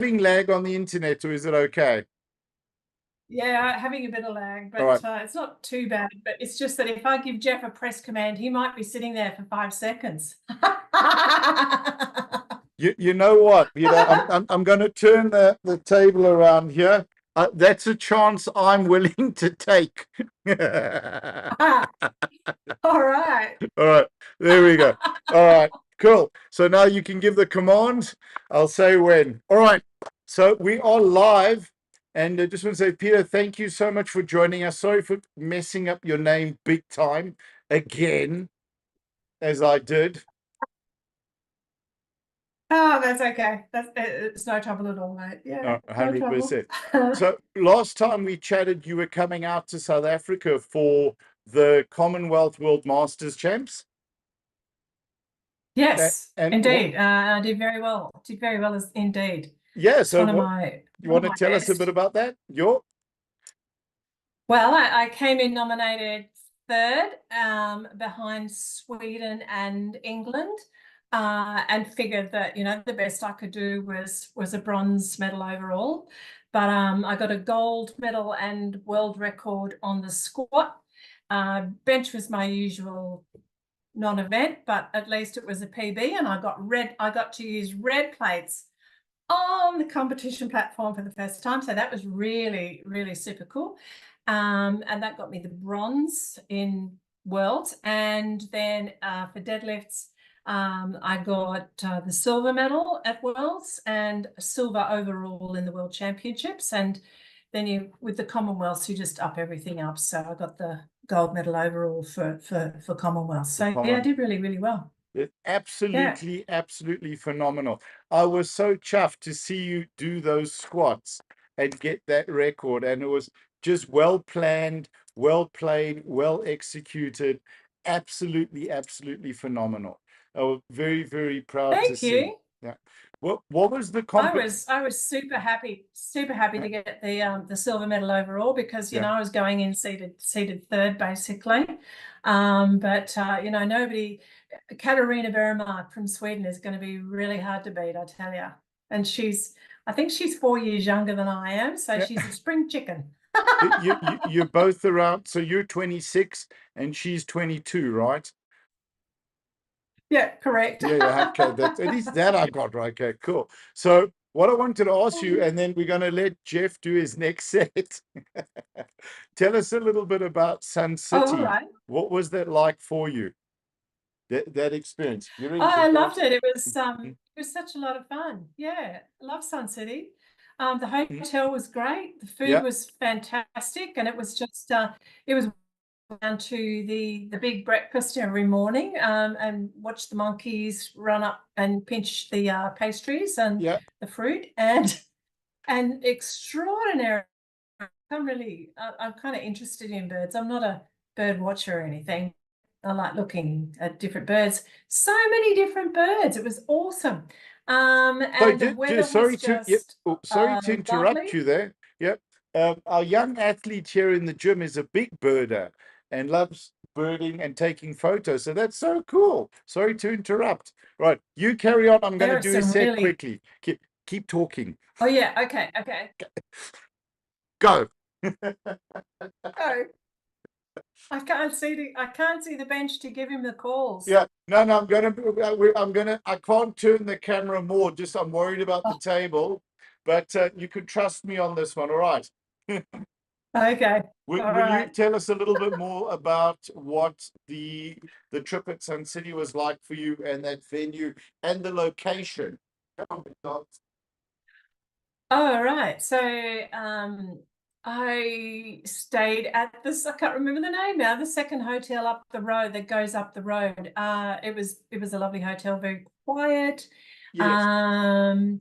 having lag on the internet, or is it okay? Yeah, having a bit of lag, All but right. it's not too bad. But it's just that if I give Jeff a press command, he might be sitting there for 5 seconds. You know what? I'm going to turn the table around here. That's a chance I'm willing to take. All All right. right, there we go. All right, cool. So now you can give the command. I'll say when. All right. So we are live, and I just want to say, Peter, thank you so much for joining us. Sorry for messing up your name big time again, as I did. Oh, that's okay. It's no trouble at all, mate. Yeah, no trouble. 100%. So last time we chatted, you were coming out to South Africa for the Commonwealth World Masters Champs. Yes, And what, indeed. I did very well. Did very well indeed. yeah, It's so one of what my you want to tell us a bit best. about that? Well, I came in nominated third, behind Sweden and England, and figured that, the best I could do was a bronze medal overall. But I got a gold medal and world record on the squat. Bench was my usual non-event, but at least it was a PB, and I got to use red plates on the competition platform for the first time. So that was really, really super cool. And that got me the bronze in Worlds. And then for deadlifts, I got the silver medal at Worlds and silver overall in the World Championships. And then with the Commonwealth, you just up everything up. So I got the gold medal overall for Commonwealth. So yeah, I did really, really well. Absolutely, absolutely phenomenal. I was so chuffed to see you do those squats and get that record. And it was just well planned, well played, well executed. Absolutely, absolutely phenomenal. I was very, very proud to Thank see. you. Yeah. What was the I was super happy to get the silver medal overall, because yeah. I was going in seated third basically, but nobody. Katarina Bergmark from Sweden is going to be really hard to beat, I tell you. And I think she's 4 years younger than I am, so Yeah. she's a spring chicken. You're both around, so you're 26 and she's 22, right? Yeah, correct. Yeah, okay. That's at least that I got right. Okay, cool. So what I wanted to ask you, and then we're going to let Jeff do his next set. Tell us a little bit about Sun Oh, all City. right. What was that like for you? That experience? You ready Oh, to I go? loved it. It was such a lot of fun. Yeah, I love Sun City. The hotel was great. The food Yeah, was fantastic, and it was just it was down to the big breakfast every morning, and watch the monkeys run up and pinch the pastries and yeah. the fruit, and extraordinary. I'm kind of interested in birds. I'm not a bird watcher or anything. I like looking at different birds. So many different birds. It was awesome. So And the weather sorry was to yeah, just sorry to interrupt lovely. you there. Yep. Our young athlete here in the gym is a big birder and loves birding and taking photos. So that's so cool. Sorry to interrupt. Right, you carry on. I'm going There to are do a some set really. quickly. Keep talking. Oh yeah. Okay. Go. Oh, I can't see the bench to give him the calls. Yeah. No, I can't turn the camera more. Just I'm worried about the Oh, table, but you can trust me on this one. All right. okay. Will, All will you right. tell us a little bit more about what the trip at Sun City was like for you and that venue and the location? All right. So I stayed at this, I can't remember the name now, the second hotel up the road that goes up the road. It was a lovely hotel, very quiet. Yes. Um,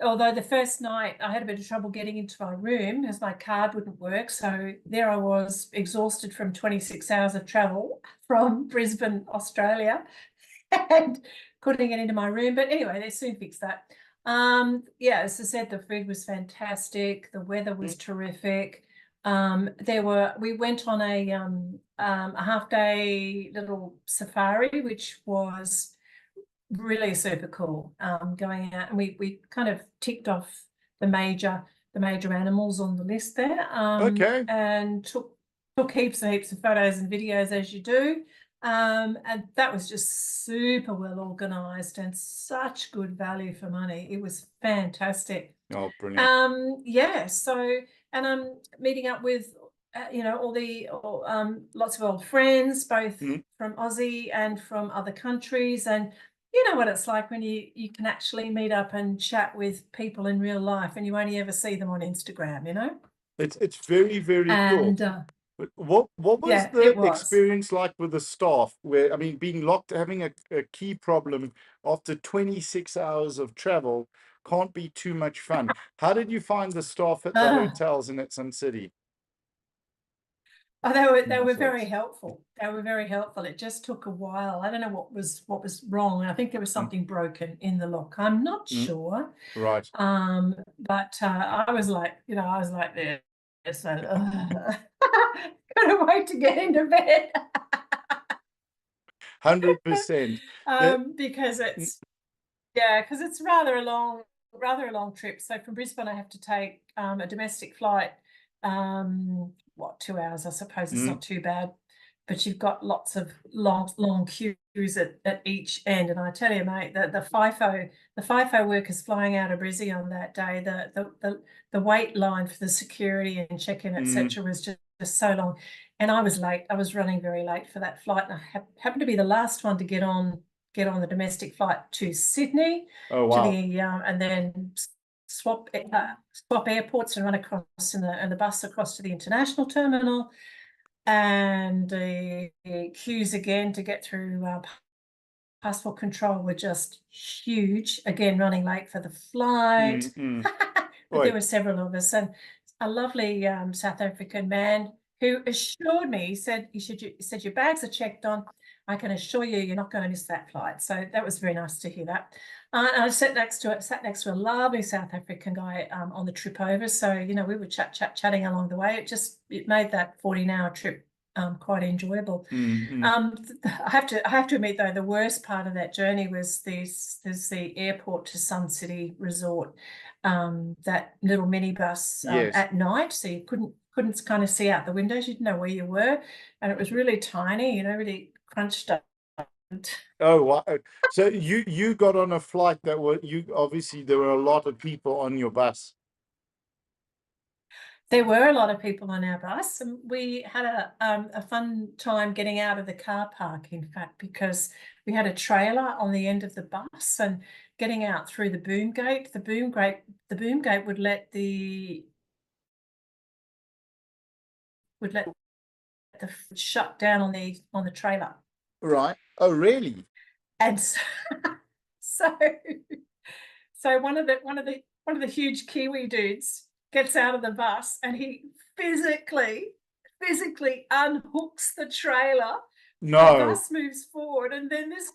although the first night I had a bit of trouble getting into my room as my card wouldn't work. So there I was, exhausted from 26 hours of travel from Brisbane, Australia, and couldn't get into my room. But anyway, they soon fixed that. Yeah, as I said, the food was fantastic. The weather was terrific. We went on a half-day little safari, which was really super cool. Going out, and we kind of ticked off the major animals on the list there. Okay. And took heaps and heaps of photos and videos, as you do. And that was just super well organized and such good value for money. It was fantastic. Oh, brilliant. Yeah, so, and I'm meeting up with lots of old friends, both from Aussie and from other countries. And you know what it's like when you can actually meet up and chat with people in real life, and you only ever see them on Instagram, you know? It's very, very cool. And But what was yeah, the it was. experience like with the staff? Where, I mean, being locked, having a key problem after 26 hours of travel can't be too much fun. How did you find the staff at the hotels in Sun City? Oh, they were very helpful. They were very helpful. It just took a while. I don't know what was wrong. I think there was something broken in the lock. I'm not sure. Right. But I was like, this, and couldn't wait to get into bed. 100%. Because it's rather a long trip. So from Brisbane, I have to take a domestic flight. 2 hours, I suppose. It's not too bad, but you've got lots of long queues at each end. And I tell you, mate, the FIFO workers flying out of Brizzy on that day, the wait line for the security and check-in, etc., was just so long. And I was late. I was running very late for that flight, and I happened to be the last one to get on the domestic flight to Sydney. Oh, wow. And then swap airports and run across in the bus across to the international terminal, and the queues again to get through passport control were just huge. Again, running late for the flight. But there were several of us, and a lovely South African man who assured me, he said your bags are checked on. I can assure you, you're not going to miss that flight. So that was very nice to hear that. I sat next to a lovely South African guy on the trip over. So, we were chatting along the way. It made that 14-hour trip quite enjoyable. I have to admit, though, the worst part of that journey was there's the airport to Sun City Resort, that little minibus at night, so you couldn't kind of see out the windows. You didn't know where you were, and it was really tiny, really crunched up. Oh, wow. So you got on a flight that obviously there were a lot of people on your bus. There were a lot of people on our bus, and we had a fun time getting out of the car park, in fact, because we had a trailer on the end of the bus, and getting out through the boom gate. The boom gate would let the shut down on the trailer. Right. Oh, really? And so one of the huge Kiwi dudes gets out of the bus, and he physically unhooks the trailer. No. The bus moves forward, and then this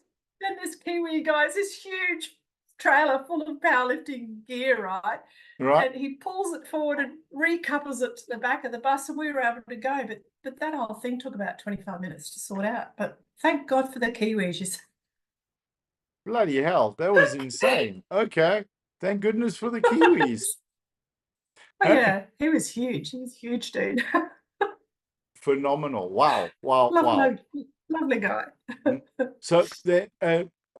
Kiwi guy's this huge trailer full of powerlifting gear, right? And he pulls it forward and recouples it to the back of the bus, and we were able to go. But that whole thing took about 25 minutes to sort out. But thank God for the Kiwis. Bloody hell, that was insane. Okay. Thank goodness for the Kiwis. Oh, yeah, he was huge. He was a huge dude. Phenomenal. Wow. Lovely guy. So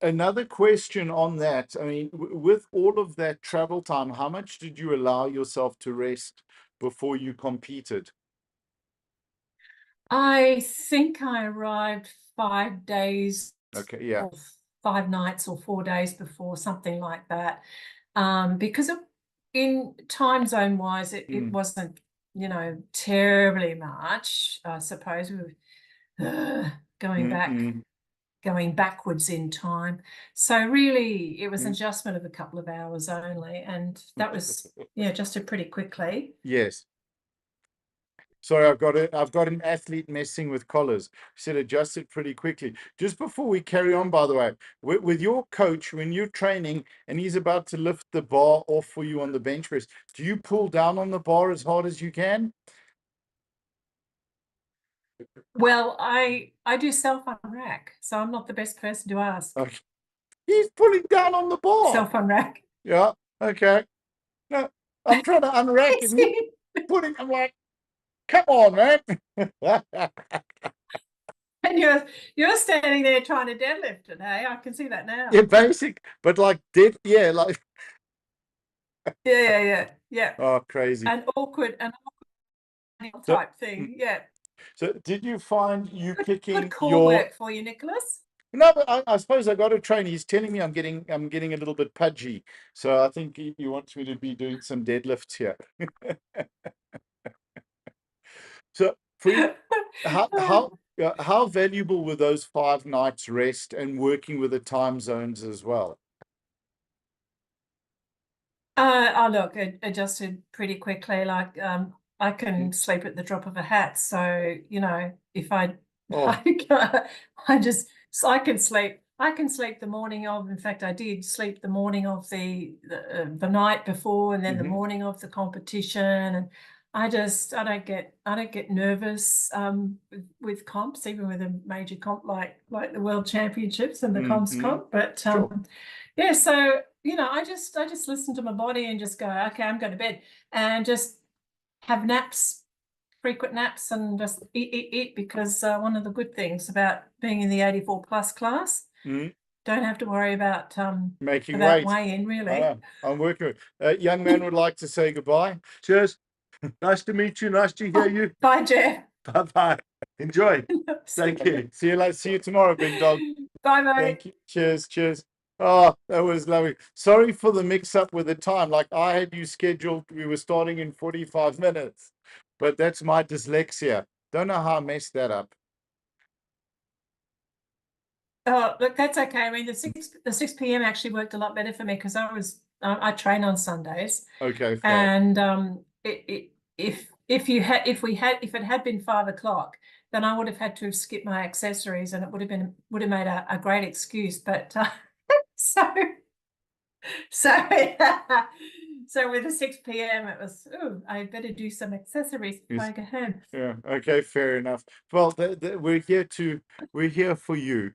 another question on that. I mean, with all of that travel time, how much did you allow yourself to rest before you competed? I think I arrived 5 days. Okay, yeah. Or 5 nights or 4 days before, something like that. Because in time zone wise, it wasn't, terribly much. I suppose we were going backwards in time. So really, it was an adjustment of a couple of hours only, and that was adjusted pretty quickly. Yes. Sorry, I've got an athlete messing with collars. He said adjust it pretty quickly. Just before we carry on, by the way, with your coach, when you're training and he's about to lift the bar off for you on the bench press, do you pull down on the bar as hard as you can? Well, I do self-unrack, so I'm not the best person to ask. Okay. He's pulling down on the bar. Self-unrack. Yeah. Okay. No. I'm trying to unrack and he's putting. I'm like, come on, man. And you're standing there trying to deadlift it, hey? I can see that now. Yeah, basic, but like dead. Yeah, like Yeah. oh, crazy. An awkward So, type thing. Yeah. so did you find you Good picking core your? work for you, Nicholas. No, but I suppose I got to train. He's telling me I'm getting a little bit pudgy, so I think he wants me to be doing some deadlifts here. So for you, how valuable were those 5 nights rest and working with the time zones as well? Oh look, it adjusted pretty quickly. Like I can sleep at the drop of a hat. So, if Oh, I just so I can sleep. I can sleep the morning of. In fact, I did sleep the morning of the night before, and then the mhm. morning of the competition. And I don't get nervous with comps, even with a major comp like the World Championships and the comps Mm-hmm. comp. But Sure. yeah, so I just listen to my body and just go, okay, I'm going to bed, and just have naps, frequent naps, and just eat, because one of the good things about being in the 84 plus class, Mm. don't have to worry about Making about weight. weigh in I really. know. I'm working with young man would like to say goodbye. Cheers. Nice to meet you. Nice to hear Oh, you. bye, Jeff. Bye bye. Enjoy. Thank you. See you later. See you tomorrow, big dog. Bye, mate. Thank you. Cheers. Cheers. Oh, that was lovely. Sorry for the mix up with the time. Like I had you scheduled, we were starting in 45 minutes, but that's my dyslexia. Don't know how I messed that up. Oh, look, that's okay. I mean, the 6 p.m. actually worked a lot better for me because I train on Sundays. Okay, fair. And if it had been 5 o'clock, then I would have had to have skipped my accessories, and it would have made a great excuse. But so so so with the 6 p.m. it was, oh, I better do some accessories before I Yes. go home. Yeah. Okay, fair enough. Well, we're here for you.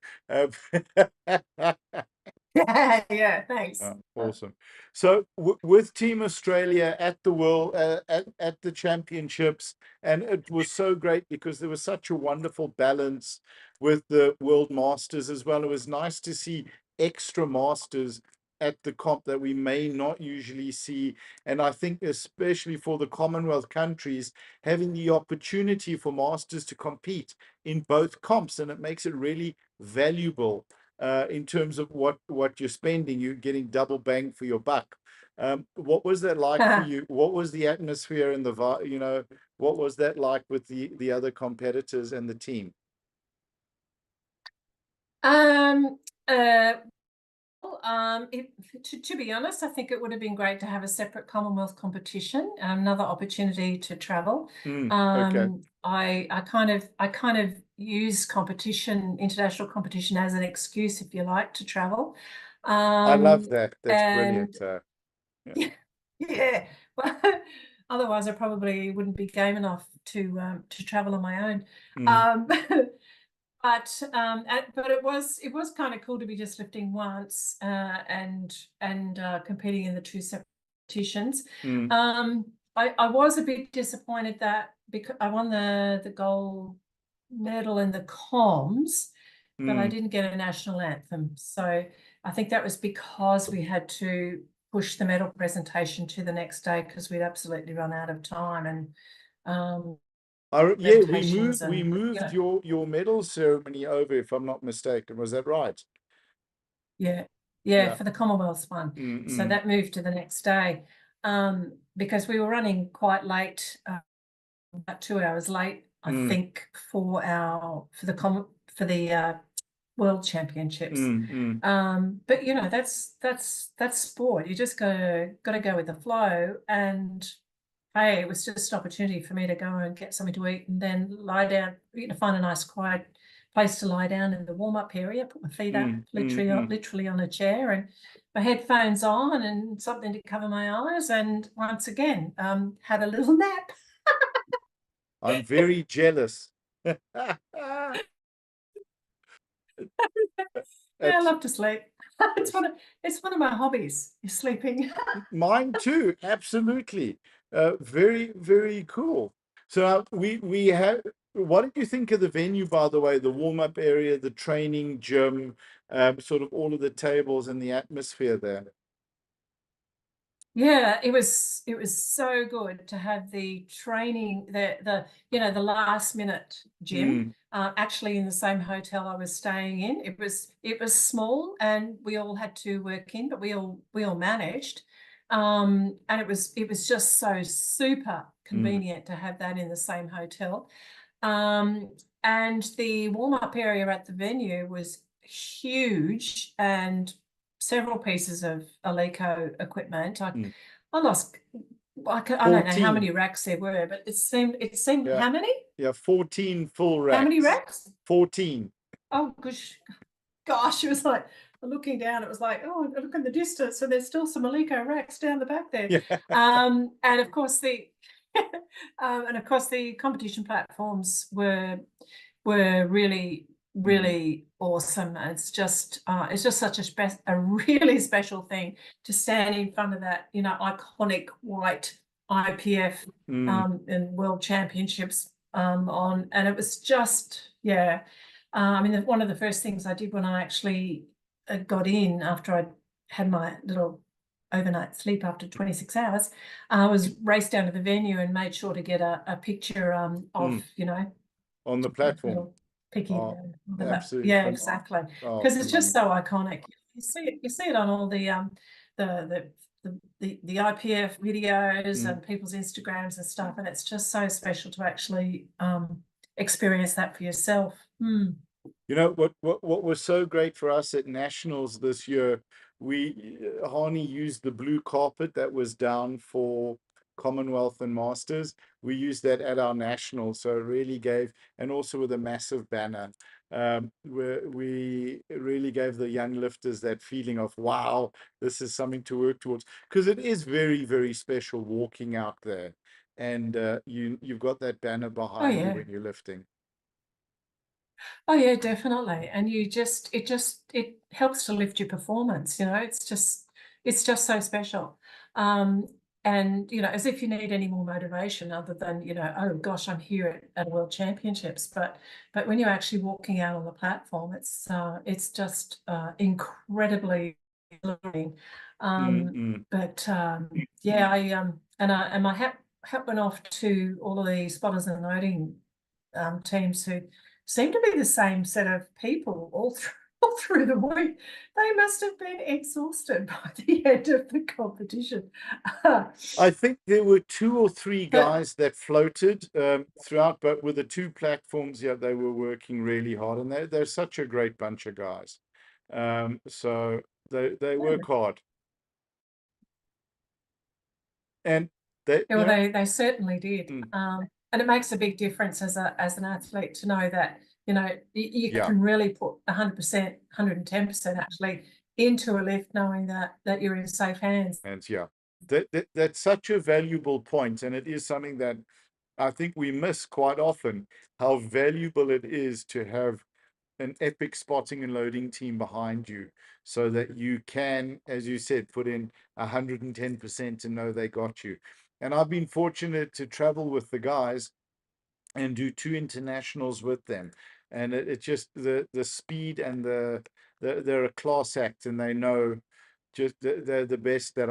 Yeah, thanks. Awesome. So with Team Australia at the world at the championships, and it was so great because there was such a wonderful balance with the World Masters as well. It was nice to see extra masters at the comp that we may not usually see. And I think especially for the Commonwealth countries, having the opportunity for masters to compete in both comps, and it makes it really valuable in terms of what you're spending. You're getting double bang for your buck. What was that like for you? What was the atmosphere and what was that like with the other competitors and the team? Um, uh, to be honest, I think it would have been great to have a separate Commonwealth competition, another opportunity to travel. Okay. I kind of use international competition as an excuse, if you like, to travel. I love Um, that. That's and brilliant. Yeah. yeah, well, otherwise I probably wouldn't be game enough to travel on my own. Mm, Um, but it was kind of cool to be just lifting once and competing in the two separate competitions. mm, I was a bit disappointed that because I won the gold medal in the comms, but I mm. didn't get a national anthem. So I think that was because we had to push the medal presentation to the next day because we'd absolutely run out of time, and um, Yeah, presentations we and moved your medal ceremony over, if I'm not mistaken. Was that right? yeah, yeah, Yeah. for the Commonwealth one. Mm, So mm, that moved to the next day, because we were running quite late, about 2 hours late, I mm, think, for the World Championships. mm, mm. But that's sport. You just gotta go with the flow. And hey, it was just an opportunity for me to go and get something to eat and then lie down, find a nice quiet place to lie down in the warm-up area, put my feet up, Mm, mm, literally mm. literally on a chair, and my headphones on and something to cover my eyes, and once again, had a little nap. I'm very jealous. Yeah, I Abs- love to sleep. It's one of my hobbies, is sleeping. Mine too, absolutely. Very, very cool. So we have. What did you think of the venue, by the way? The warm-up area, the training gym, sort of all of the tables and the atmosphere there. Yeah, it was so good to have the training, the last minute gym, Mm, actually in the same hotel I was staying in. It was small and we all had to work in, but we all managed. And it was just so super mm, convenient to have that in the same hotel. And the warm-up area at the venue was huge, and several pieces of Eleiko equipment. mm. I lost. I don't know how 14. many racks there were, but it seemed Yeah, how many? yeah, 14 full How many racks. racks? 14. Oh gosh, it was like looking down. It was like, oh, look in the distance, so there's still some Eleiko racks down the back there. Yeah. And of course the competition platforms were really, Mm, really awesome. It's just such a really special thing to stand in front of that, iconic white IPF mm, and World Championships and it was just, yeah. I mean, one of the first things I did when I actually got in after I had my little overnight sleep after 26 hours, I was raced down to the venue and made sure to get a picture of, mm. On the a platform. little picky. Oh, absolutely. Yeah, exactly. Oh, Because it's just phenomenal. so iconic. You see it on all the IPF videos Mm. and people's Instagrams and stuff, and it's just so special to actually experience that for yourself. You know what was so great for us at nationals this year? We Harney used the blue carpet that was down for Commonwealth and Masters. We used that at our nationals, so it really gave, and also with a massive banner. We really gave the young lifters that feeling of wow, this is something to work towards, because it is very, very special walking out there, and you've got that banner Oh behind you yeah. when you're lifting. Oh yeah, definitely. And it helps to lift your performance, it's just so special. Um, and as if you need any more motivation other than, oh gosh, I'm here at World Championships. But when you're actually walking out on the platform, it's just incredibly exhilarating. Mm, Um, mm. but yeah, my hat went off to all of the spotters and loading teams who seem to be the same set of people all through the week. They must have been exhausted by the end of the competition. I think there were two or three But guys that floated throughout, but with the two platforms, yeah, they were working really hard, and they're such a great bunch of guys. So they work hard, and yeah, well, they certainly did. mm, And it makes a big difference as an athlete to know that, you yeah, can really put 100%, 110% actually into a lift, knowing that you're in safe hands. and yeah, that's such a valuable point, and it is something that I think we miss quite often. How valuable it is to have an epic spotting and loading team behind you, so that you can, as you said, put in 110% and know they got you. And I've been fortunate to travel with the guys and do two internationals with them, and it just the speed and they're a class act, and they know just they're the best that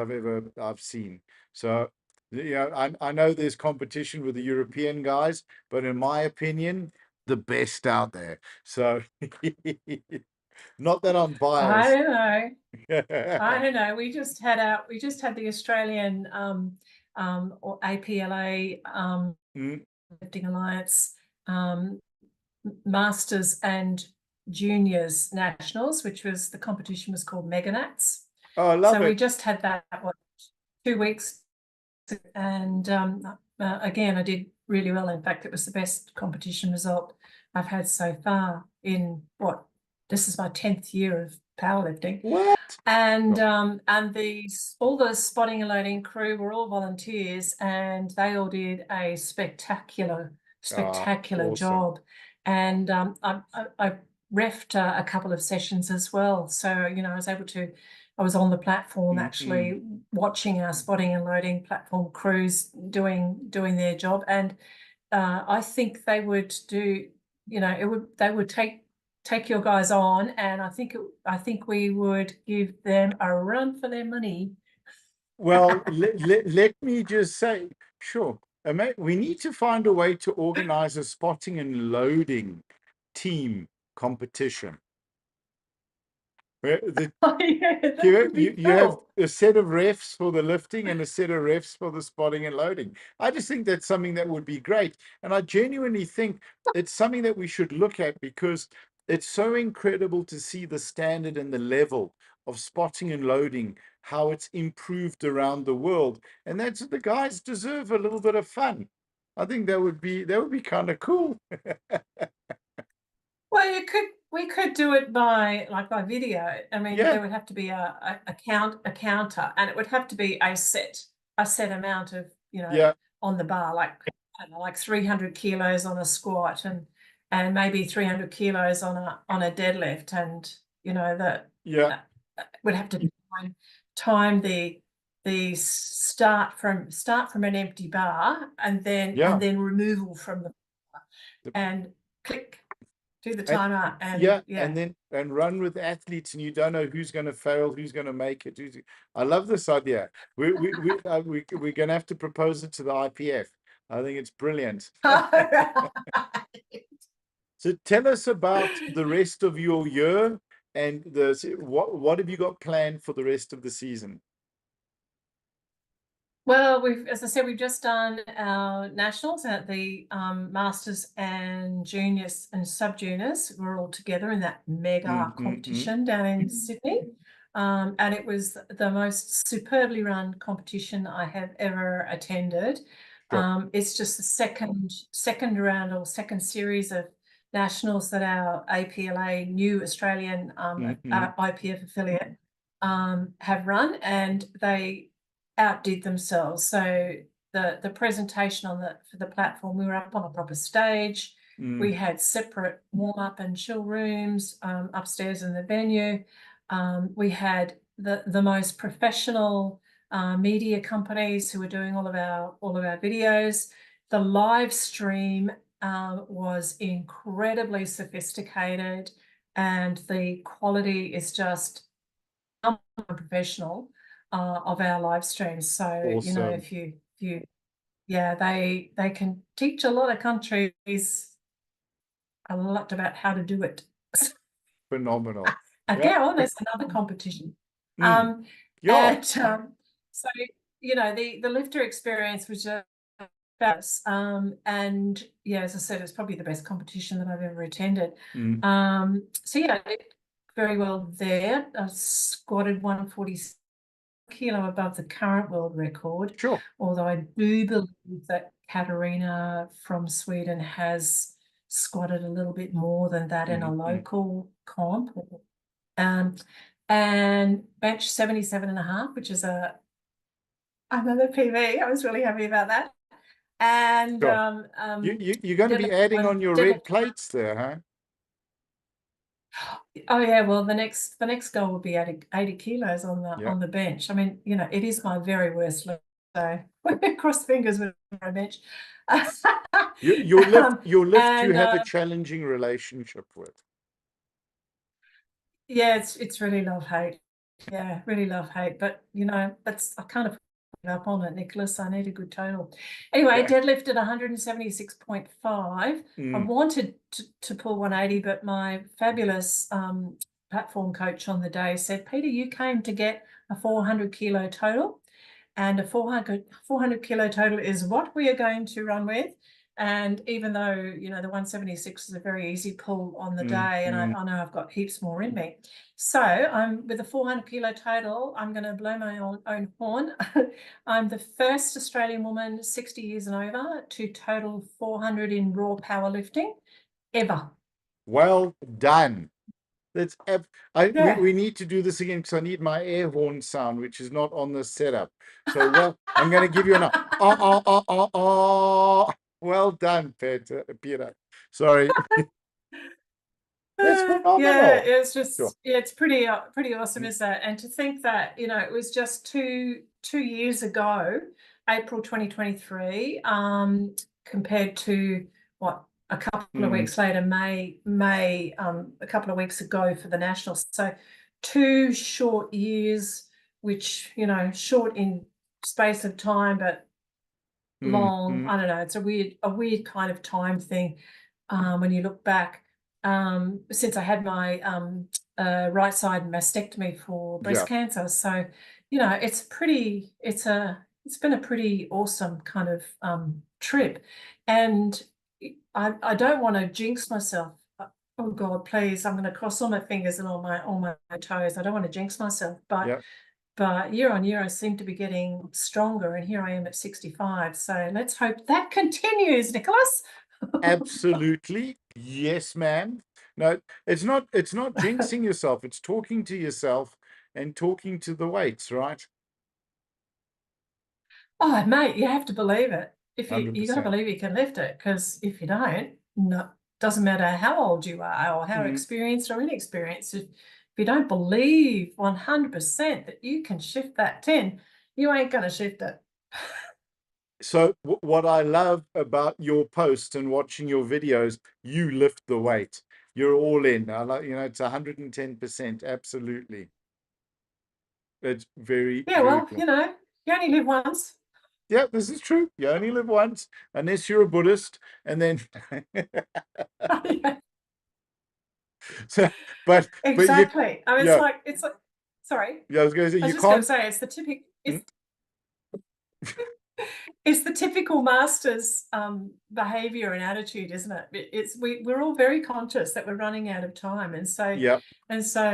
I've seen. So I know there's competition with the European guys, but in my opinion, the best out there. So not that I'm I biased. don't know. I don't know. We just had the Australian or APLA Mm. Lifting Alliance um, Masters and Juniors Nationals, which was the competition was called Meganats. Oh, I love So we it. just had that 2 weeks, and again I did really well. In fact, it was the best competition result I've had so far in this is my 10th year of powerlifting. What? And all the spotting and loading crew were all volunteers, and they all did a spectacular Ah, awesome. job. And I refed a couple of sessions as well. So, I was on the platform actually watching our spotting and loading platform crews doing their job. And I think they would do, they would take your guys on, and I think we would give them a run for their money. Well, let me just say, sure, Emet, we need to find a way to organize a spotting and loading team competition. Oh, yeah, that would be You have cool. a set of refs for the lifting and a set of refs for the spotting and loading. I just think that's something that would be great. And I genuinely think it's something that we should look at, because it's so incredible to see the standard and the level of spotting and loading, how it's improved around the world. And that's, the guys deserve a little bit of fun. I think that would be kind of cool. Well, we could do it by video. I mean, Yeah, there would have to be a counter, and it would have to be a set amount of, yeah, on the bar, like, I don't know, like 300 kilos on a squat, and maybe 300 kilos on a deadlift, and that yeah, would have to time the start from an empty bar, and then yeah. removal from the bar, and click, do the And timer, and yeah, and then run with athletes, and you don't know who's going to fail, who's going to make it. I love this idea. We're going to have to propose it to the IPF. I think it's brilliant. So tell us about the rest of your year, and what have you got planned for the rest of the season? Well, as I said, we've just done our nationals at the masters and juniors and sub juniors. We're all together in that mega competition down in Sydney. And it was the most superbly run competition I have ever attended. Sure. It's just the second round or second series of nationals that our APLA, new Australian IPF affiliate, have run, and they outdid themselves. So the presentation for the platform, we were up on a proper stage. We had separate warm-up and chill rooms upstairs in the venue. We had the most professional media companies who were doing all of our videos. The live stream was incredibly sophisticated, and the quality is just unprofessional of our live streams. So Awesome. if you they can teach a lot of countries a lot about how to do it. Phenomenal. Yeah. Again, there's another competition. Yeah. And so the lifter experience was just fabulous. And yeah, as I said, it's probably the best competition that I've ever attended. So yeah, I did very well there. I squatted 140 kilo above the current world record. Sure. Although I do believe that Katarina from Sweden has squatted a little bit more than that in a local comp. And bench 77.5, which is another PB. I was really happy about that. And Sure. You're going to be adding on your red plates there, huh? Oh yeah, well the next goal will be 80 kilos on the bench. I mean, it is my very worst lift, so cross fingers with my bench. Your lift you have a challenging relationship with. Yeah, it's really love-hate. Yeah, really love-hate. But I kind of put up on it, Nicholas. I need a good total. Anyway, I deadlifted 176.5. I wanted to pull 180, but my fabulous platform coach on the day said, Peter, you came to get a 400 kilo total, and a 400 kilo total is what we are going to run with. And even though, the 176 is a very easy pull on the day, and I know I've got heaps more in me. So I'm with a 400 kilo total, I'm going to blow my own horn. I'm the first Australian woman 60 years and over to total 400 in raw powerlifting ever. Well done. That's we need to do this again, because I need my air horn sound, which is not on the setup. So I'm going to give you an well done, Peter. Sorry. That's Yeah, phenomenal. it's Sure. just yeah, it's pretty awesome, Mm, isn't it? And to think that, it was just two years ago, April 2023, compared to what a couple of mm, weeks later, May, a couple of weeks ago for the Nationals. So 2 short years, which, short in space of time, but mm, long. mm. I don't know. It's a weird kind of time thing, when you look back. Since I had my right side mastectomy for breast Yeah, cancer, so it's been a pretty awesome kind of trip, and I don't want to jinx myself. Oh God, please! I'm going to cross all my fingers and all my toes. I don't want to jinx myself, yeah. but year on year, I seem to be getting stronger, and here I am at 65. So let's hope that continues, Nicholas. Absolutely. Yes, ma'am. No, it's not jinxing yourself. It's talking to yourself and talking to the weights, right? Oh, mate, you have to believe it. If you got to 100%. believe you can lift it, because if you don't, no, doesn't matter how old you are or how Mm. experienced or inexperienced. If you don't believe 100% that you can shift that 10, you ain't going to shift it. So what I love about your posts and watching your videos, you lift the weight. You're all in. I like, it's 110%. Absolutely. It's very, Yeah, very well, cool. you only live once. Yeah, this is true. You only live once, unless you're a Buddhist, and then so, but you Exactly. I mean, yeah, it's like, sorry. yeah, I was going to say I was you just going to can't. say it's the typical Mm, it's the typical master's behavior and attitude, isn't it? We're all very conscious that we're running out of time, yeah. and so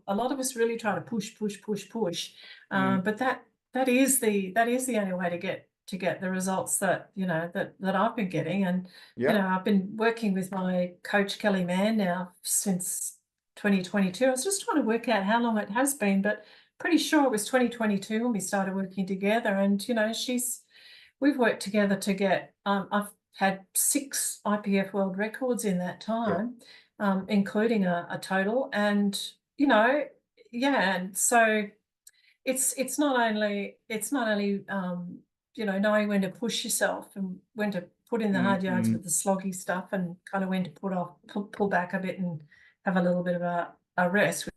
a lot of us really try to push, Mm, but that is the only way to get the results that I've been getting. And yeah. I've been working with my coach Kelly Mann now since 2022. I was just trying to work out how long it has been, but pretty sure it was 2022 when we started working together. And we've worked together to get, I've had 6 IPF world records in that Yeah. time, including a total. And you know yeah, and so it's not only knowing when to push yourself and when to put in the Mm, hard yards mm, with the sloggy stuff, and kind of when to pull back a bit and have a little bit of a rest,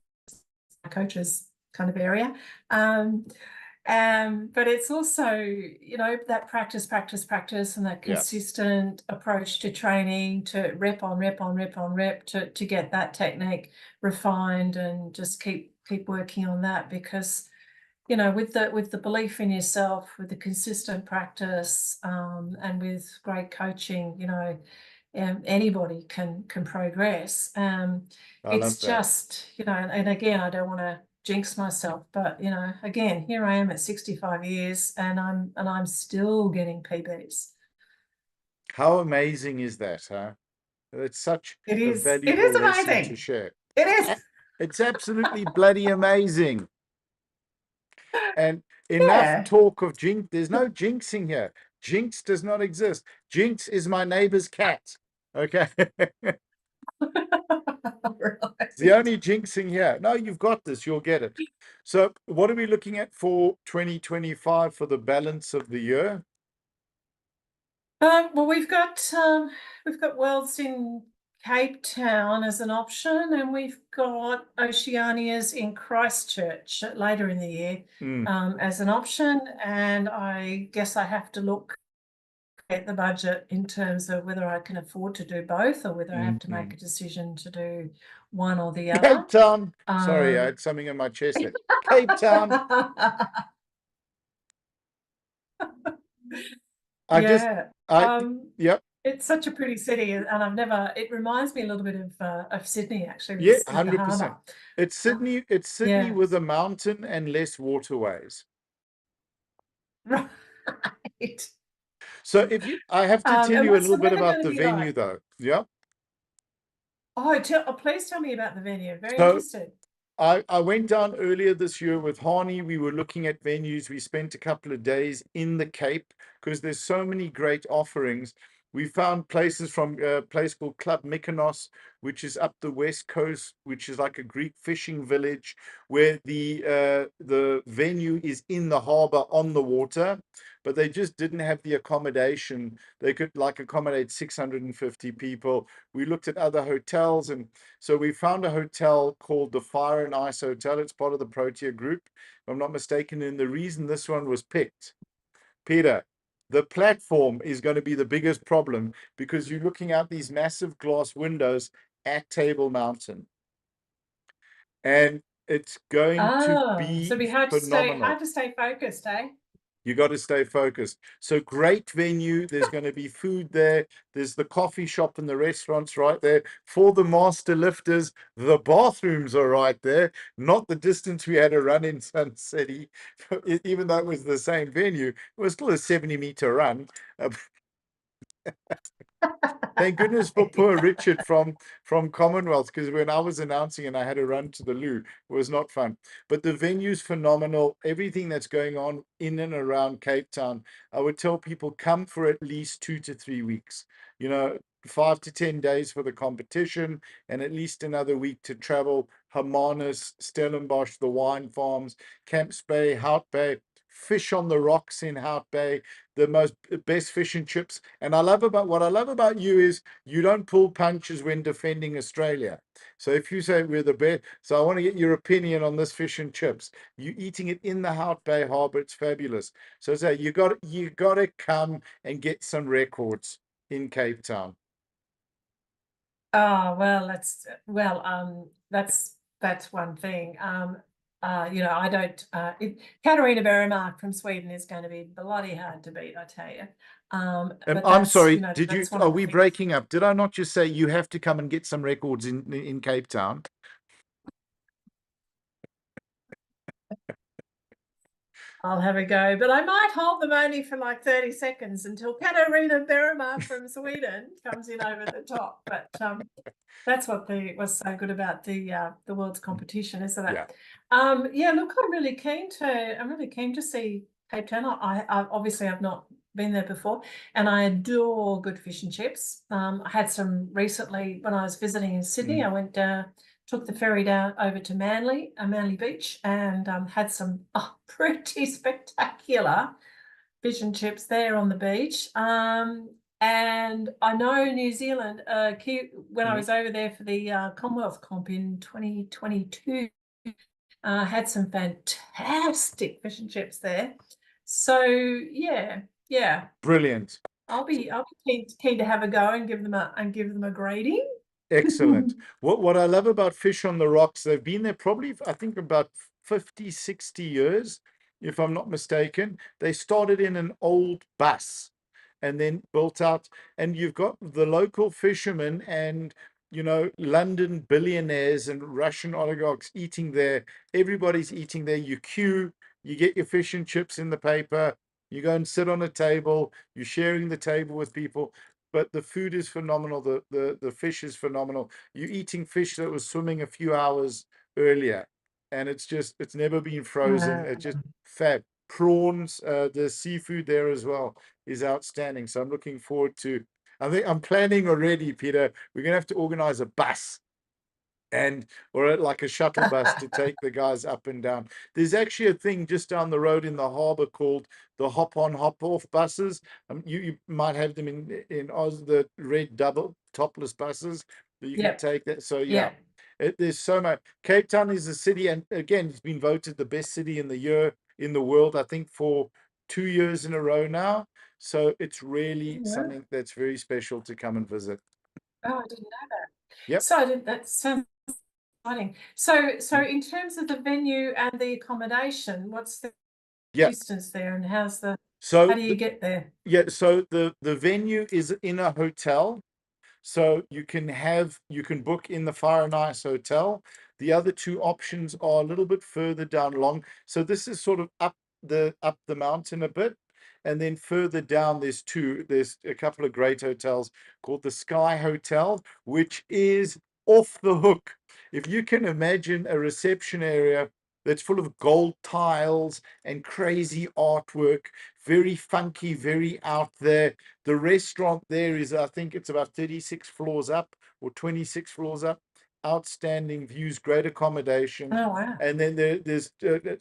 coaches kind of area. Um, but it's also, that practice, and that yeah. consistent approach to training, to rep on rep on rep on rep, to get that technique refined, and just keep working on that. Because with the belief in yourself, with the consistent practice, and with great coaching, anybody can progress. I It's love that. just, and again, I don't want to jinx myself, but again, here I am at 65 years, and I'm still getting PBs. How amazing is that, huh? It's such It a is. It valuable is lesson to amazing. share. It is. It's absolutely bloody amazing. And enough Yeah. talk of jinx. There's no jinxing here. Jinx does not exist. Jinx is my neighbor's cat. Okay. It's the Right. only jinxing here. No, you've got this. You'll get it. So, what are we looking at for 2025 for the balance of the year? Well, we've got Worlds in Cape Town as an option, and we've got Oceanias in Christchurch later in the year, Mm, as an option. And I guess I have to look at the budget in terms of whether I can afford to do both, or whether I have mm, to make mm. a decision to do one or the other. Cape Town. Sorry, I Um, had something in my chest there. Cape Town. I just, yeah. I, Um, yep, It's such a pretty city, and it reminds me a little bit of Sydney, actually, yeah, with the 100%. harbour. It's Uh, Sydney. It's Sydney yeah. with a mountain and less waterways. Right. So I have to tell And you a what's little the bit weather about going to the be venue, like? though. Yeah. Please tell me about the venue. Very So interested. I went down earlier this year with Harney. We were looking at venues. We spent a couple of days in the Cape because there's so many great offerings. We found places from a place called Club Mykonos, which is up the west coast, which is like a Greek fishing village, where the venue is in the harbor on the water, but they just didn't have the accommodation. They could like accommodate 650 people. We looked at other hotels, and so we found a hotel called the Fire and Ice Hotel. It's part of the Protea Group, if I'm not mistaken. And the reason this one was picked, Peter, the platform is going to be the biggest problem because you're looking out these massive glass windows at Table Mountain, and it's going to Oh, so be it'd be phenomenal. hard to stay focused, eh? You got to stay focused. So great venue. There's going to be food there. There's the coffee shop and the restaurants right there. For the master lifters, the bathrooms are right there. Not the distance we had to run in Sun City, even though it was the same venue. It was still a 70-meter run. Thank goodness for poor Richard from Commonwealth, because when I was announcing and I had to run to the loo, it was not fun. But the venue's phenomenal. Everything that's going on in and around Cape Town, I would tell people come for at least 2 to 3 weeks. 5 to 10 days for the competition, and at least another week to travel Hermanus, Stellenbosch, the wine farms, Camps Bay, Hout Bay, fish on the rocks in Hout Bay, the best fish and chips. And what I love about you is you don't pull punches when defending Australia. So if you say we're the best, so I want to get your opinion on this fish and chips. You eating it in the Hout Bay Harbour, it's fabulous. So say you got to come and get some records in Cape Town. Oh, well, that's one thing. I don't. Katarina Bergmark from Sweden is going to be bloody hard to beat, I tell you. But I'm sorry. that's one Are of the we things. breaking up? Did I not just say you have to come and get some records in Cape Town? I'll have a go, but I might hold them only for like 30 seconds until Katarina Bergmark from Sweden comes in over the top. But that's what was so good about the world's competition, isn't it? Yeah. Look, I'm really keen to see Cape Town. I obviously I've not been there before, and I adore good fish and chips. I had some recently when I was visiting in Sydney. I went took the ferry down over to Manly Beach, and had some pretty spectacular fish and chips there on the beach. And I know New Zealand, when I was over there for the Commonwealth comp in 2022, had some fantastic fish and chips there. So yeah. Brilliant. I'll be keen to have a go and give them a grading. Excellent. What I love about Fish on the Rocks, they've been there probably, I think, about 50, 60 years, if I'm not mistaken. They started in an old bus and then built out, and you've got the local fishermen and London billionaires and Russian oligarchs eating there. Everybody's eating there. You queue, you get your fish and chips in the paper, you go and sit on a table, you're sharing the table with people. But the food is phenomenal. The fish is phenomenal. You're eating fish that was swimming a few hours earlier, and it's never been frozen. It's just fab. Prawns, the seafood there as well is outstanding. So I'm looking forward to. I think I'm planning already, Peter. We're gonna have to organize a bus or like a shuttle bus to take the guys up and down. There's actually a thing just down the road in the harbor called the hop on hop off buses. You might have them in Oz, the red double topless buses that you can take that. So yeah. There's so much. Cape Town is a city, and again, it's been voted the best city in the year in the world, I think, for 2 years in a row now. So it's really something that's very special to come and visit. Oh, I didn't know that. Yep. So that sounds exciting. So in terms of the venue and the accommodation, what's the distance there, and how do you get there? Yeah, so the venue is in a hotel. So you can book in the Fire and Ice Hotel. The other two options are a little bit further down along. So this is sort of up the mountain a bit. And then further down, there's a couple of great hotels called the Sky Hotel, which is off the hook. If you can imagine a reception area that's full of gold tiles and crazy artwork, very funky, very out there. The restaurant there is, I think it's about 36 floors up or 26 floors up. Outstanding views, great accommodation. Oh, wow. And then there's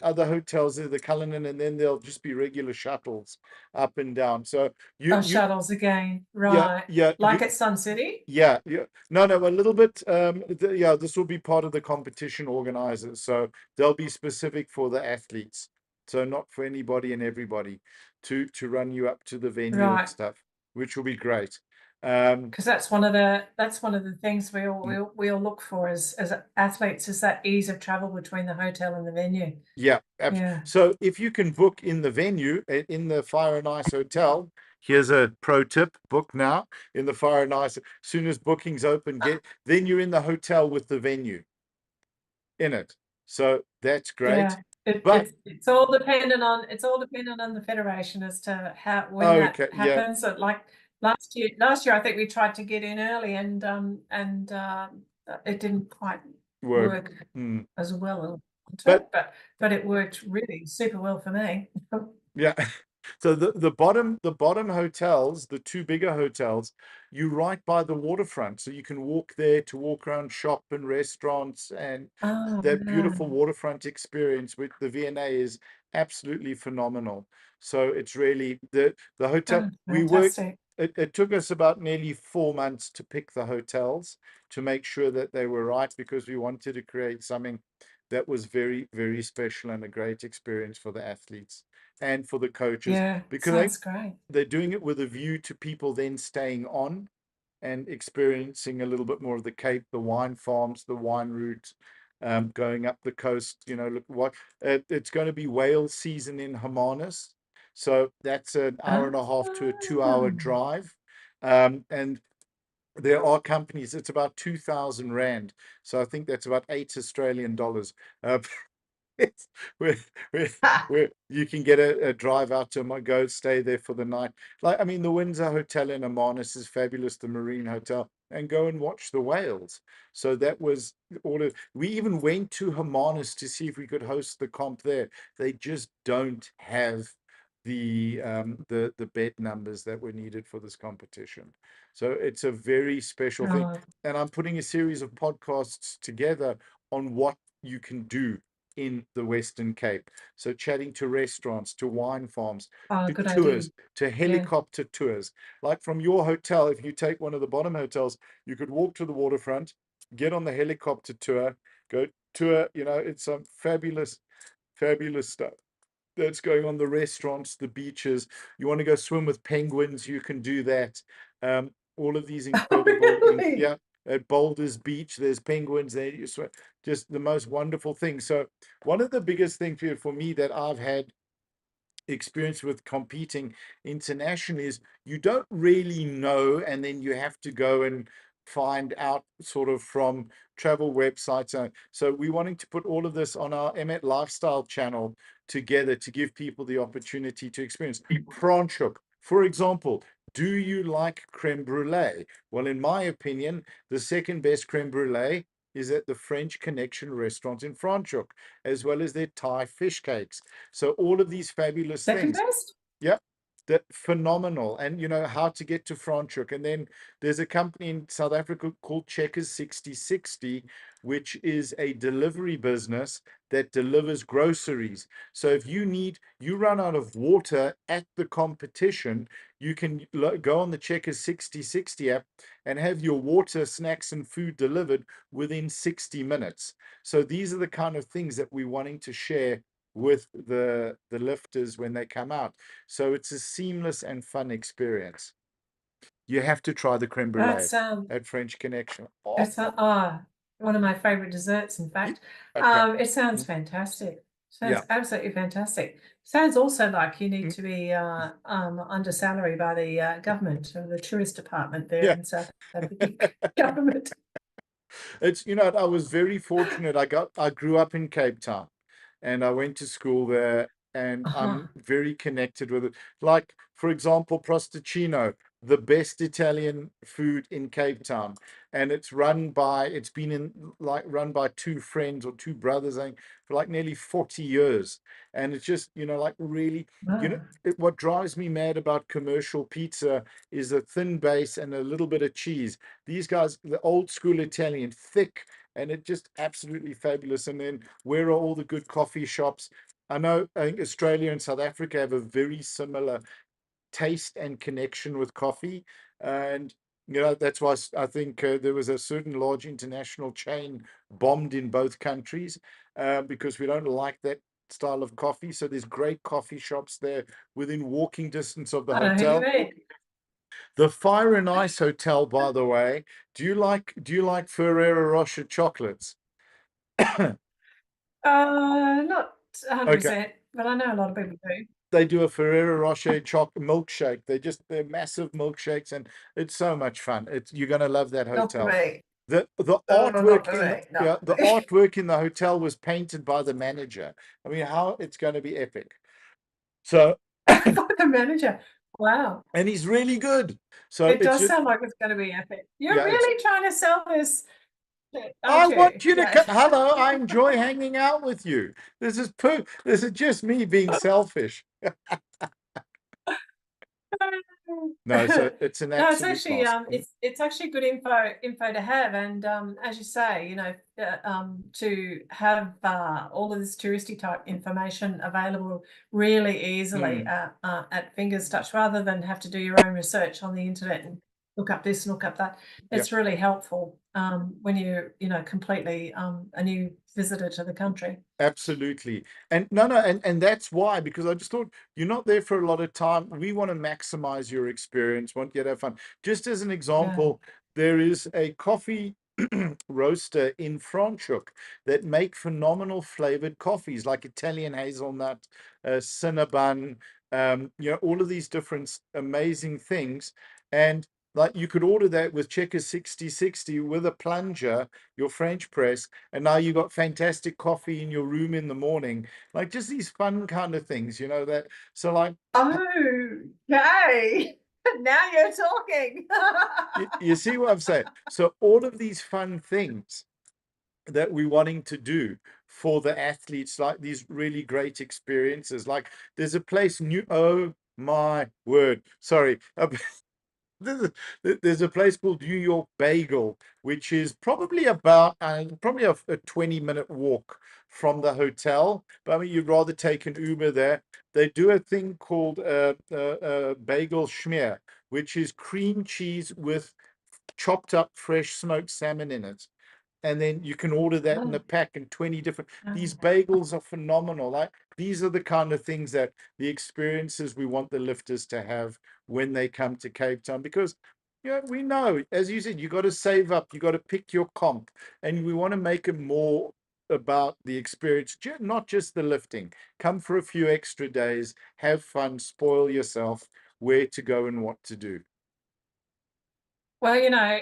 other hotels there, the Cullinan, and then there'll just be regular shuttles up and down. So Oh, you shuttles again. yeah, Right. yeah, Like at Sun City? yeah, yeah. No, no, a little bit. Yeah, this will be part of the competition organizers, so they'll be specific for the athletes, so not for anybody and everybody, to run you up to the venue and Right. stuff, which will be great. Because that's one of the things we all look for as athletes, is that ease of travel between the hotel and the venue. Yeah, Yeah. so if you can book in the venue, in the Fire and Ice Hotel, here's a pro tip: book now in the Fire and Ice. As soon as bookings open, then you're in the hotel with the venue in it. So that's great. Yeah. But It's all dependent on the federation as to when that okay, yeah, happens. So like last year I think we tried to get in early and it didn't quite work. work Mm. as well as I But wanted, but it worked really super well for me. yeah, so the bottom hotels, the two bigger hotels, you're right by the waterfront, so you can walk there to walk around shop and restaurants, and Oh, that yeah. beautiful waterfront experience with the V&A is absolutely phenomenal. So it's really the hotel Oh, we worked. fantastic. It took us about nearly 4 months to pick the hotels to make sure that they were right, because we wanted to create something that was very, very special and a great experience for the athletes and for the coaches, Yeah, because sounds great. they're doing it with a view to people then staying on and experiencing a little bit more of the Cape, the wine farms, the wine route, going up the coast. Look what it's going to be whale season in Hermanus, so that's an hour Ah, and a half to a 2 hour drive, and there are companies. It's about 2,000 rand, so I think that's about $8 Australian. Uh, it's where, where, where you can get a drive out to go stay there for the night. Like, I mean, the Windsor Hotel in Amarnis is fabulous, the Marine Hotel, and go and watch the whales. So that was we even went to Hermanus to see if we could host the comp there. They just don't have the bed numbers that were needed for this competition. So it's a very special thing. right. And I'm putting a series of podcasts together on what you can do in the Western Cape. So chatting to restaurants, to wine farms, Oh, to good idea. tours, to Yeah. helicopter tours. Like from your hotel, if you take one of the bottom hotels, you could walk to the waterfront, get on the helicopter tour, go tour. It's some fabulous, fabulous stuff that's going on. The restaurants, the beaches. You want to go swim with penguins, you can do that. All of these Oh, incredible, really? yeah. At Boulders Beach, there's penguins there. You swim, just the most wonderful thing. So one of the biggest things for me that I've had experience with competing internationally is you don't really know, and then you have to go and find out sort of from travel websites. So we're wanting to put all of this on our Emet lifestyle channel together to give people the opportunity to experience Franschhoek, for example. Do you like creme brulee? Well, in my opinion, the second best creme brulee is at the French Connection restaurant in Franschhoek, as well as their Thai fish cakes. So all of these fabulous Second things. best? Yep. That phenomenal. And how to get to Franschhoek. And then there's a company in South Africa called Checkers 6060, which is a delivery business that delivers groceries. So if you run out of water at the competition, you can go on the Checkers 6060 app and have your water, snacks, and food delivered within 60 minutes. So these are the kind of things that we're wanting to share with the lifters when they come out. So it's a seamless and fun experience. You have to try the creme brulee That's at French Connection. Oh, it's one of my favorite desserts, in fact. okay. It sounds fantastic. Yeah. Sounds absolutely fantastic. Sounds also like you need Mm, to be under salary by the government or the tourist department there yeah. in South African government. It's I was very fortunate. I grew up in Cape Town, and I went to school there, and Uh-huh. I'm very connected with it. Like, for example, Prostacino. the best Italian food in Cape Town, and it's run by run by two friends or two brothers, I think, for like nearly 40 years. And it's just, like really, Wow. what drives me mad about commercial pizza is a thin base and a little bit of cheese. These guys, the old school Italian, thick, and it just absolutely fabulous. And then where are all the good coffee shops? I think Australia and South Africa have a very similar taste and connection with coffee. And, that's why I think there was a certain large international chain bombed in both countries because we don't like that style of coffee. So there's great coffee shops there within walking distance of the I know who you hotel. mean. The Fire and Ice Hotel, by the way, do you like Ferrero Rocher chocolates? Not Okay. 100%, but I know a lot of people do. They do a Ferrero Rocher chocolate milkshake. They're massive milkshakes, and it's so much fun. You're gonna love that Not for hotel. me. The Oh, no, not artwork for in the me. Not yeah, for the me. artwork in the hotel was painted by the manager. I mean, how it's gonna be epic. So, By the manager. Wow. and he's really good. So It it's does just sound like it's going to be epic. You're yeah, it's really trying to sell this, I aren't you? want you to Yeah. come. Hello, I enjoy hanging out with you. This is just me being selfish. No, so it's an No, it's absolute actually blast. it's actually good info to have, and as you say, to have all of this touristy type information available really easily Mm, at fingers touch, rather than have to do your own research on the internet and look up this and look up that. yeah. It's really helpful when you're completely a new visitor to the country. Absolutely. And no, and that's why, because I just thought you're not there for a lot of time. We want to maximize your experience, want you to have fun. Just as an Yeah. example, there is a coffee roaster in Franschhoek that make phenomenal flavored coffees like Italian hazelnut, Cinnabon, all of these different amazing things. And like you could order that with Checker 6060 with a plunger, your French press, and now you got fantastic coffee in your room in the morning. Like just these fun kind of things, that so like Okay. Now you're talking. you see what I'm saying? So all of these fun things that we're wanting to do for the athletes, like these really great experiences. Like there's a place new, oh my word, sorry. There's a place called New York Bagel, which is probably about probably a 20-minute walk from the hotel. But I mean, you'd rather take an Uber there. They do a thing called bagel schmear, which is cream cheese with chopped up fresh smoked salmon in it, and then you can order that in a Oh, pack in 20 different. These oh. bagels are phenomenal. Like these are the kind of things that the experiences we want the lifters to have when they come to Cape Town, because we know, as you said, you got to save up, you got to pick your comp, and we want to make it more about the experience, not just the lifting. Come for a few extra days, have fun, spoil yourself, where to go and what to do. Well,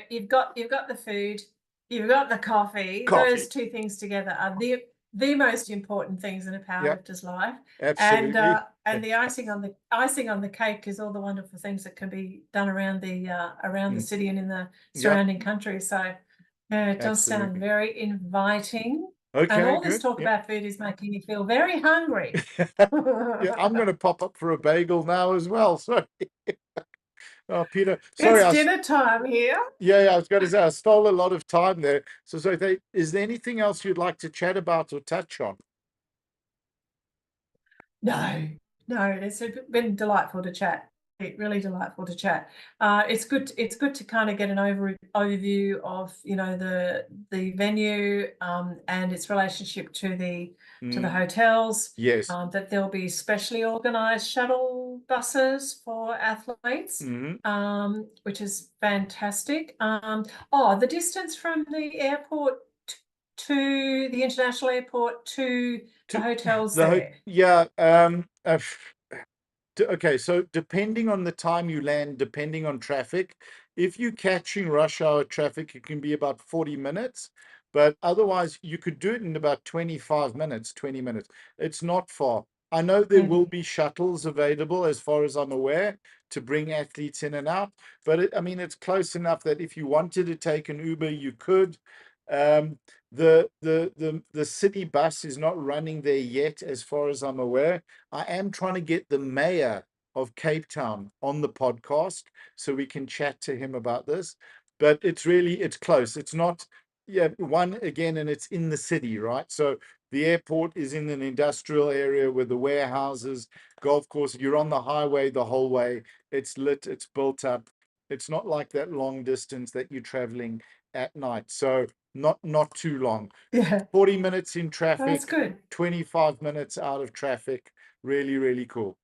you've got the food, you've got the coffee. Coffee. Those two things together are the most important things in a Yeah, powerlifter's life. absolutely. And the icing on the cake is all the wonderful things that can be done around the Mm, city and in the yeah, surrounding country. So yeah, it does sound absolutely. very inviting. And Okay, all this good. talk Yeah. about food is making me feel very hungry. Yeah, I'm going to pop up for a bagel now as well. Sorry. Oh, Peter, sorry. It's dinner time here. Yeah, I was going to say I stole a lot of time there. So is there anything else you'd like to chat about or touch on? No, no, it's been delightful to chat. Really delightful to chat. It's good. It's good to kind of get an overview of the venue and its relationship to the Mm, hotels. yes. That there'll be specially organised shuttle buses for athletes, Hmm. which is fantastic. Oh, the distance from the airport to the international airport to the To hotels there. yeah. Okay, so depending on the time you land, depending on traffic, if you're catching rush hour traffic, it can be about 40 minutes. But otherwise, you could do it in about 25 minutes, 20 minutes. It's not far. I know there will Maybe. be shuttles available, as far as I'm aware, to bring athletes in and out. But I mean, it's close enough that if you wanted to take an Uber, you could. Um, the city bus is not running there yet, as far as I'm aware. I am trying to get the mayor of Cape Town on the podcast so we can chat to him about this. But it's close. It's not, yeah, one again, and it's in the city, right? So the airport is in an industrial area with the warehouses, golf course. You're on the highway the whole way. It's lit, it's built up. It's not like that long distance that you're traveling at night. So not too long. Yeah, 40 minutes in that's traffic, good. 25 minutes out of traffic. Really, really cool.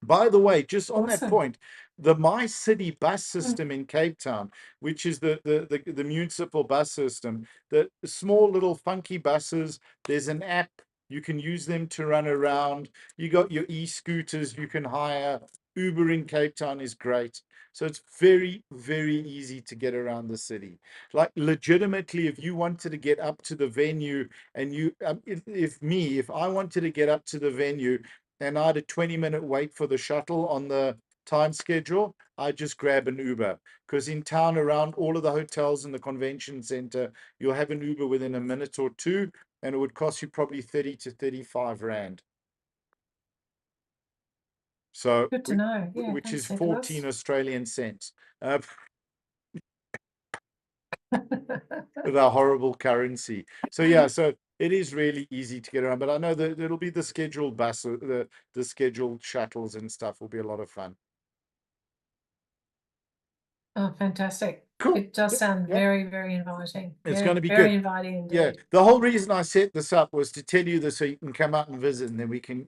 By the way, just on that Awesome. point, the My City bus Mm. system in Cape Town, which is the municipal bus system, the small little funky buses, there's an app, you can use them to run around. You got your e-scooters you can hire. Uber in Cape Town is great. So it's very, very easy to get around the city. Like legitimately, if you wanted to get up to the venue and if I wanted to get up to the venue and I had a 20-minute wait for the shuttle on the time schedule, I just grab an Uber. Because in town, around all of the hotels and the convention center, you'll have an Uber within a minute or two, and it would cost you probably 30 to 35 Rand. So, Good to know. Yeah, which is thanks, 14 Nicholas. Australian cents. With our horrible currency. So yeah, so it is really easy to get around. But I know that it'll be the scheduled bus, the scheduled shuttles and stuff will be a lot of fun. Oh, fantastic. Cool. It does Yeah, sound yeah. very, very inviting. It's going Very, to be very good. inviting Yeah. indeed. The whole reason I set this up was to tell you this so you can come out and visit, and then we can,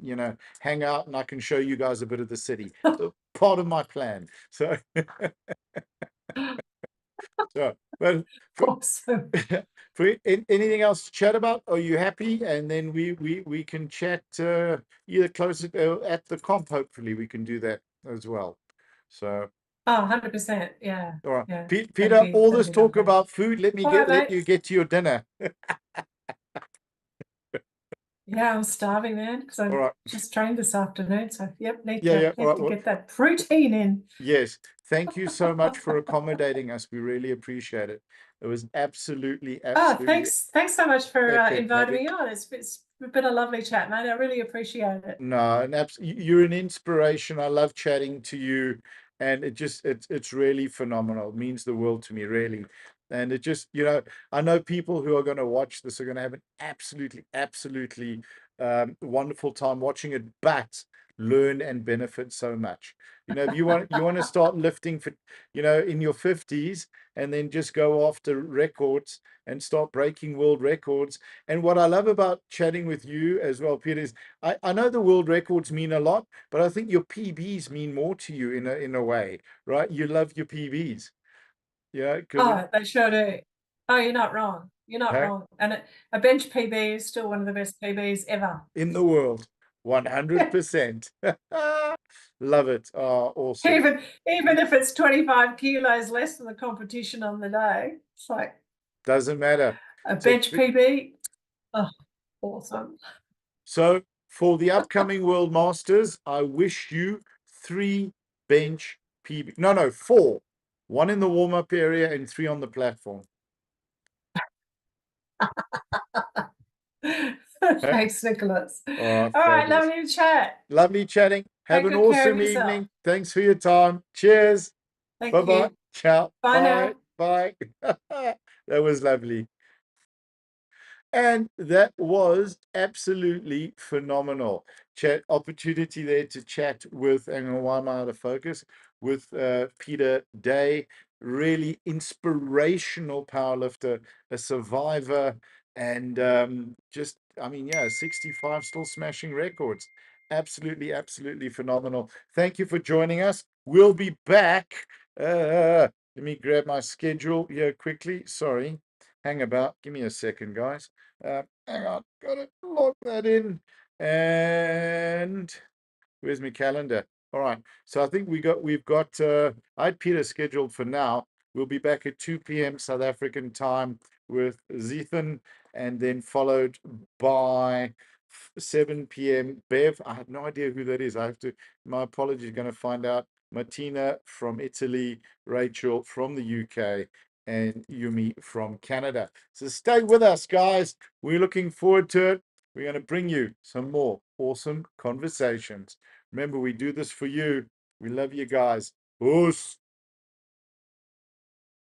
hang out and I can show you guys a bit of the city. So part of my plan. So, so well, for, Awesome. for anything else to chat about, are you happy? And then we can chat either closer at the comp. Hopefully, we can do that as well. So, Oh, 100%. Yeah. all right, Yeah. Peter. All That'd this be talk lovely. about food. Let me All right, let mate. you get to your dinner. Yeah, I'm starving, man, because All I right. just trained this afternoon. So yep, need Yeah, to yeah. All need right. to Well, get that protein in. yes. Thank you so much for accommodating us. We really appreciate it. It was absolutely, Oh, absolutely thanks so much for epic inviting having. me on. It's been a lovely chat, mate. I really appreciate it. No, you're an inspiration. I love chatting to you, and it's really phenomenal. It means the world to me, really. And it just, I know people who are going to watch this are going to have an absolutely, absolutely wonderful time watching it, but learn and benefit so much. If you want to start lifting for, in your 50s and then just go after records and start breaking world records. And what I love about chatting with you as well, Peter, is I know the world records mean a lot, but I think your PBs mean more to you in a way, right? You love your PBs, yeah, because Oh, they sure do. Oh, you're not wrong. You're not wrong. And a bench PB is still one of the best PBs ever. in the world, 100%. Love it. Oh, awesome. Even if it's 25 kilos less than the competition on the day, it's like Doesn't matter. a So, bench PB. Oh, awesome. so for the upcoming World Masters, I wish you 3 bench PB. No, 4. 1 in the warm-up area and 3 on the platform. Okay? Thanks, Nicholas. Oh, All right, fabulous. lovely to chat. Lovely chatting. Have Take an good care of awesome yourself. evening. Thanks for your time. Cheers. Thank Bye-bye. you. Ciao. Bye Bye. now. Bye. That was lovely. And that was absolutely phenomenal. Chat opportunity there to chat with, and why am I out of focus? With Peter Day, really inspirational powerlifter, a survivor, and I mean, yeah, 65 still smashing records. Absolutely, absolutely phenomenal. Thank you for joining us. We'll be back. Let me grab my schedule here quickly. Sorry. Hang about. Give me a second, guys. Hang on, gotta log that in. And where's my calendar? All right. So I think we've got I had Peter scheduled for now. We'll be back at 2 p.m. South African time with Zethan, and then followed by 7 p.m. Bev, I have no idea who that is. I have to, my apologies, going to find out. Martina from Italy, Rachel from the UK, and Yumi from Canada. So stay with us, guys. We're looking forward to it. We're going to bring you some more awesome conversations. Remember, we do this for you. We love you guys. Oos.